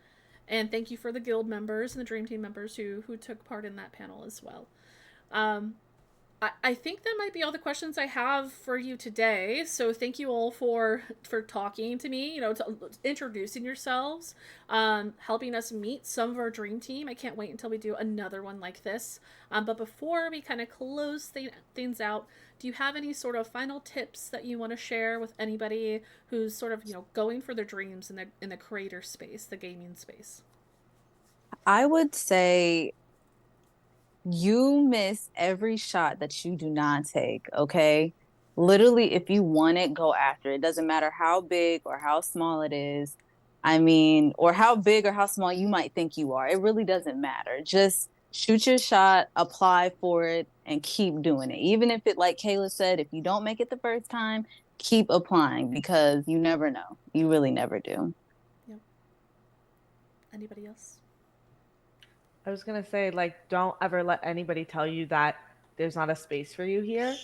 And thank you for the guild members and the Dream Team members who took part in that panel as well. Um, I think that might be all the questions I have for you today. So thank you all for talking to me, introducing yourselves, helping us meet some of our dream team. I can't wait until we do another one like this. But before we kind of close things out, do you have any sort of final tips that you want to share with anybody who's sort of going for their dreams in the creator space, the gaming space? I would say you miss every shot that you do not take, okay? Literally, if you want it, go after it. It doesn't matter how big or how small it is. I mean, or how big or how small you might think you are. It really doesn't matter. Just shoot your shot, apply for it, and keep doing it. Even if it, like Kayla said, if you don't make it the first time, keep applying because you never know. You really never do. Yep. Anybody else? I was gonna say, like, don't ever let anybody tell you that there's not a space for you here,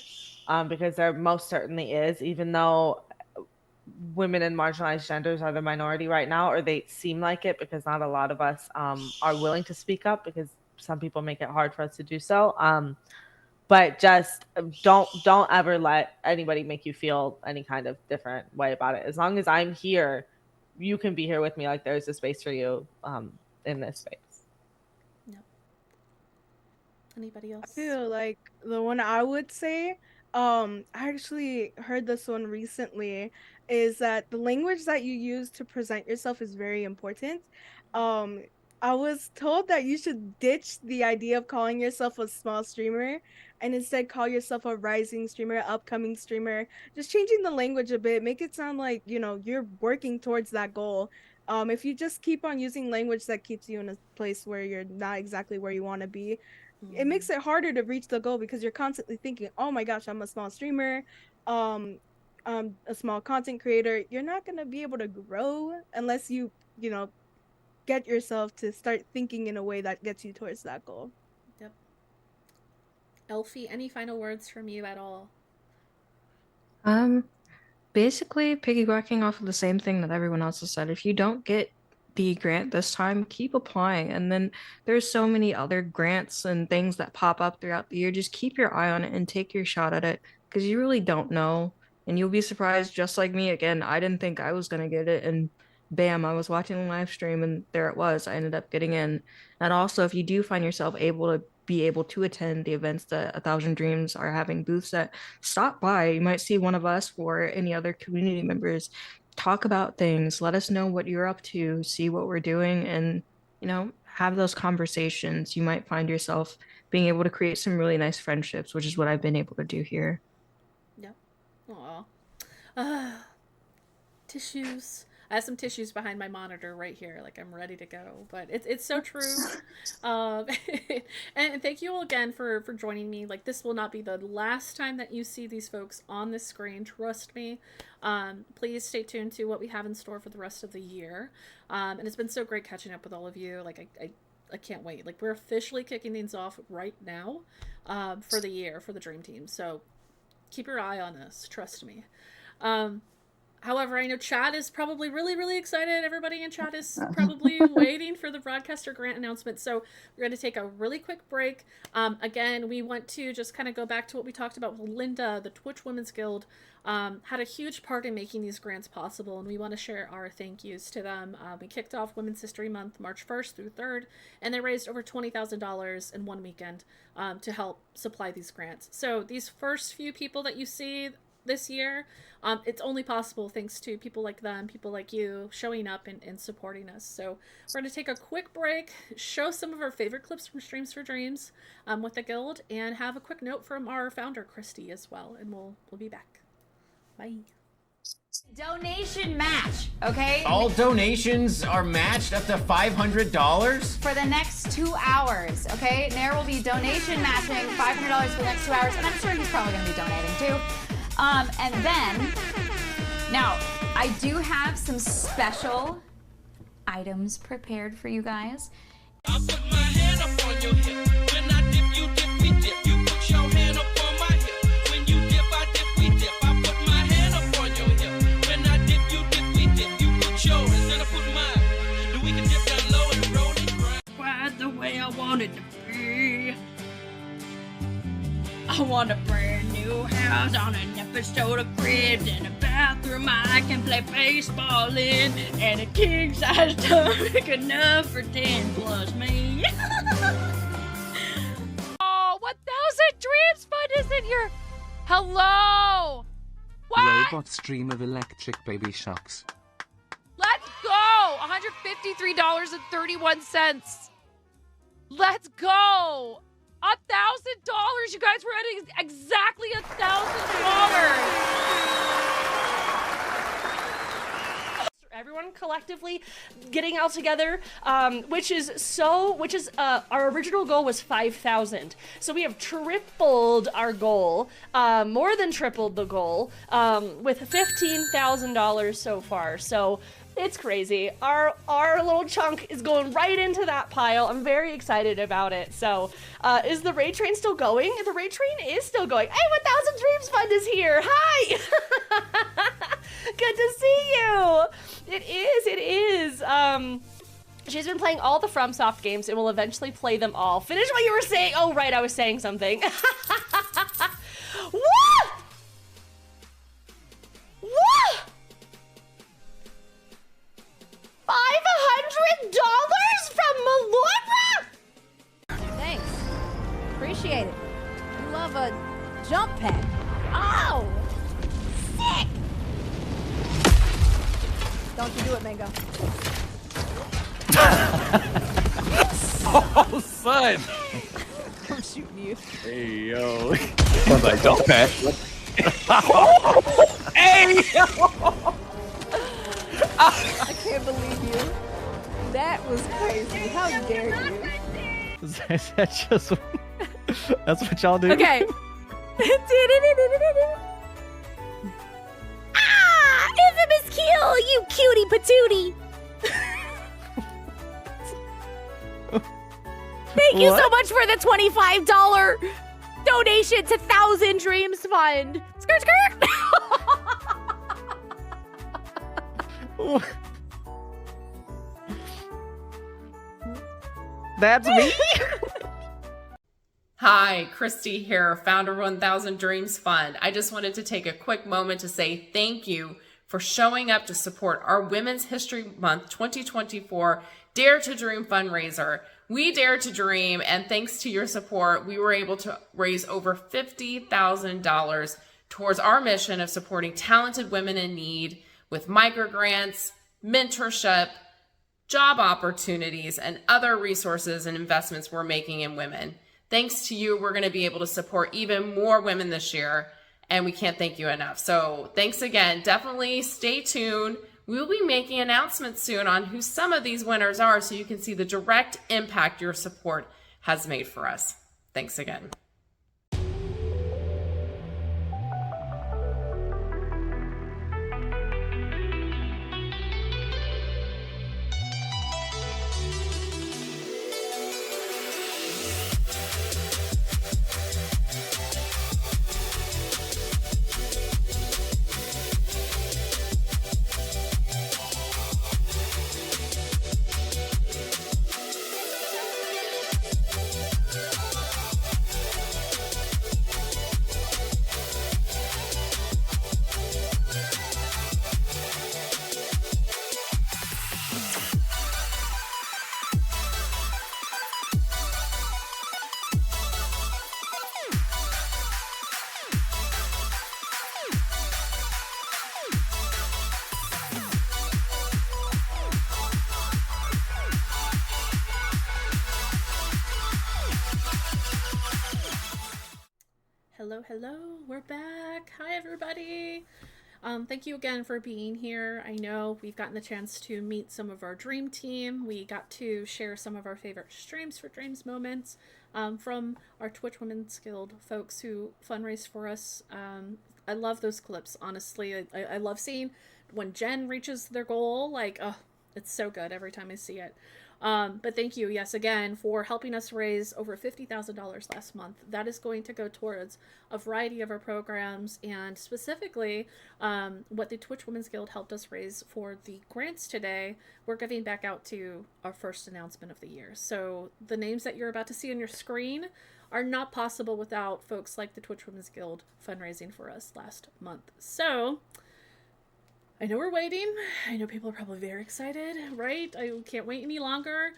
because there most certainly is, even though women and marginalized genders are the minority right now, or they seem like it, because not a lot of us are willing to speak up because some people make it hard for us to do so. But just don't ever let anybody make you feel any kind of different way about it. As long as I'm here, you can be here with me. Like there's a space for you in this space. Anybody else? I feel like the one I would say, I actually heard this one recently, is that the language that you use to present yourself is very important. I was told that you should ditch the idea of calling yourself a small streamer and instead call yourself a rising streamer, upcoming streamer. Just changing the language a bit, make it sound like, you know, you're working towards that goal. If you just keep on using language that keeps you in a place where you're not exactly where you want to be, it makes it harder to reach the goal because you're constantly thinking, oh my gosh, I'm a small streamer, a small content creator. You're not going to be able to grow unless you know, get yourself to start thinking in a way that gets you towards that goal. Yep. Elfie, any final words from you at all? Basically piggybacking off of the same thing that everyone else has said. If you don't get the grant this time, keep applying. And then there's so many other grants and things that pop up throughout the year. Just keep your eye on it and take your shot at it, because you really don't know. And you'll be surprised, just like me. Again, I didn't think I was going to get it. And bam, I was watching the live stream and there it was. I ended up getting in. And also, if you do find yourself able to attend the events that 1,000 Dreams are having booths at, stop by. You might see one of us or any other community members. Talk about things. Let us know what you're up to, see what we're doing, and, you know, have those conversations. You might find yourself being able to create some really nice friendships, which is what I've been able to do here. Yep. Aw. Tissues. I have some tissues behind my monitor right here, like I'm ready to go. But it's so true. And thank you all again for joining me. Like, this will not be the last time that you see these folks on the screen. Trust me. Please stay tuned to what we have in store for the rest of the year. And it's been so great catching up with all of you. Like, I can't wait. Like, we're officially kicking things off right now for the year, for the Dream Team. So keep your eye on this. Trust me. However, I know chat is probably really, really excited. Everybody in chat is probably waiting for the BroadcastHER grant announcement. So we're going to take a really quick break. Again, we want to just kind of go back to what we talked about with Linda. The Twitch Women's Guild had a huge part in making these grants possible, and we want to share our thank yous to them. We kicked off Women's History Month March 1st through 3rd, and they raised over $20,000 in one weekend to help supply these grants. So these first few people that you see this year, it's only possible thanks to people like them, people like you showing up and supporting us. So we're going to take a quick break, show some of our favorite clips from Streams for Dreams with the Guild, and have a quick note from our founder, Christy, as well. And we'll be back. Bye. Donation match, okay? All donations are matched up to $500? For the next 2 hours, okay? Nair will be donation matching $500 for the next 2 hours, and I'm sure he's probably going to be donating too. And then, now, I do have some special items prepared for you guys. I put my hand up on your hip. When I dip, you dip, we dip. You put your hand up on my hip. When you dip, I dip, we dip. I put my hand up on your hip. When I dip, you dip, we dip. You put yours, then I put mine. Then we can dip down low and roll and grind. Quite the way I wanted to be. I want a brand new house on an episode of Cribs and a bathroom I can play baseball in, and a king-size tub big enough for 10 plus me. Oh, 1,000 Dreams Fund is in here. Hello. What? Robot stream of electric baby shocks. Let's go. $153.31. Let's go. $1,000. You guys were at exactly $1,000. Everyone collectively getting all together, which is our original goal was 5,000. So we have tripled our goal, more than tripled the goal, with $15,000 so far. So it's crazy. Our little chunk is going right into that pile. I'm very excited about it. So, is the raid train still going? The raid train is still going. Hey, 1,000 Dreams Fund is here. Hi. Good to see you. It is. She's been playing all the FromSoft games and will eventually play them all. Finish what you were saying. Oh, right, I was saying something. What? What? $500 from Melora? Thanks. Appreciate it. You love a jump pad. Oh! Sick! Don't you do it, Mango. Oh, son! shooting you. Hey, yo. Sounds like don't pet. Hey, I can't believe you. That was crazy. How dare you? Is that just... That's what y'all do? Okay. Ah! Infamous kill, you cutie patootie! Thank you so much for the $25 donation to Thousand Dreams Fund. Skirt, skirt. That's me. Hi, Christy here, founder of 1000 Dreams Fund. I just wanted to take a quick moment to say thank you for showing up to support our Women's History Month 2024 Dare to Dream fundraiser. We dare to dream, and thanks to your support, we were able to raise over $50,000 towards our mission of supporting talented women in need with microgrants, mentorship, job opportunities, and other resources and investments we're making in women. Thanks to you, we're going to be able to support even more women this year, and we can't thank you enough. So thanks again. Definitely stay tuned. We'll be making announcements soon on who some of these winners are so you can see the direct impact your support has made for us. Thanks again. Hello, we're back. Hi, everybody. Thank you again for being here. I know we've gotten the chance to meet some of our dream team. We got to share some of our favorite streams for Dreams moments from our Twitch Women's Guild folks who fundraise for us. I love those clips, honestly. I love seeing when Jen reaches their goal. Like, oh, it's so good every time I see it. But thank you, yes, again, for helping us raise over $50,000 last month. That is going to go towards a variety of our programs, and specifically what the Twitch Women's Guild helped us raise for the grants today, we're giving back out to our first announcement of the year. So the names that you're about to see on your screen are not possible without folks like the Twitch Women's Guild fundraising for us last month. So I know we're waiting. I know people are probably very excited, right? I can't wait any longer.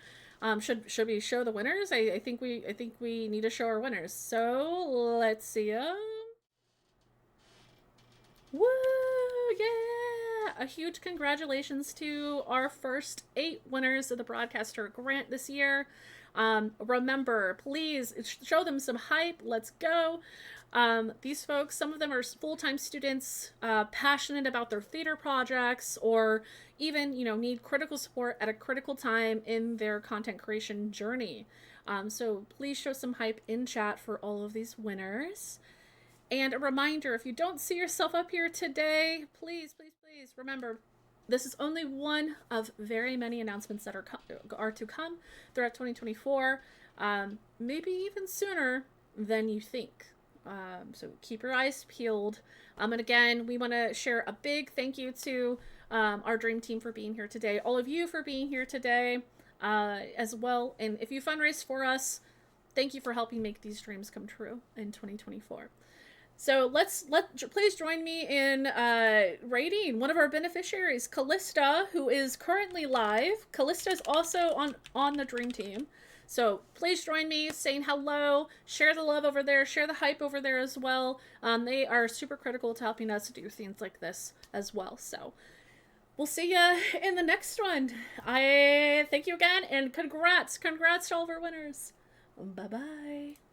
Should we show the winners? I think we need to show our winners. So let's see. Woo! Yeah! A huge congratulations to our first 8 winners of the BroadcastHER grant this year. Remember, please show them some hype. Let's go. These folks, some of them are full-time students, passionate about their theater projects, or even, need critical support at a critical time in their content creation journey. So please show some hype in chat for all of these winners. And a reminder, if you don't see yourself up here today, please remember, this is only one of very many announcements that are to come throughout 2024, maybe even sooner than you think. So keep your eyes peeled. And again, we want to share a big thank you to our dream team for being here today, all of you for being here today as well. And if you fundraise for us, thank you for helping make these dreams come true in 2024. So please join me in rating one of our beneficiaries, Callista, who is currently live. Callista is also on the dream team. So please join me saying hello, share the love over there, share the hype over there as well. They are super critical to helping us do things like this as well. So we'll see you in the next one. I thank you again, and congrats to all of our winners. Bye-bye.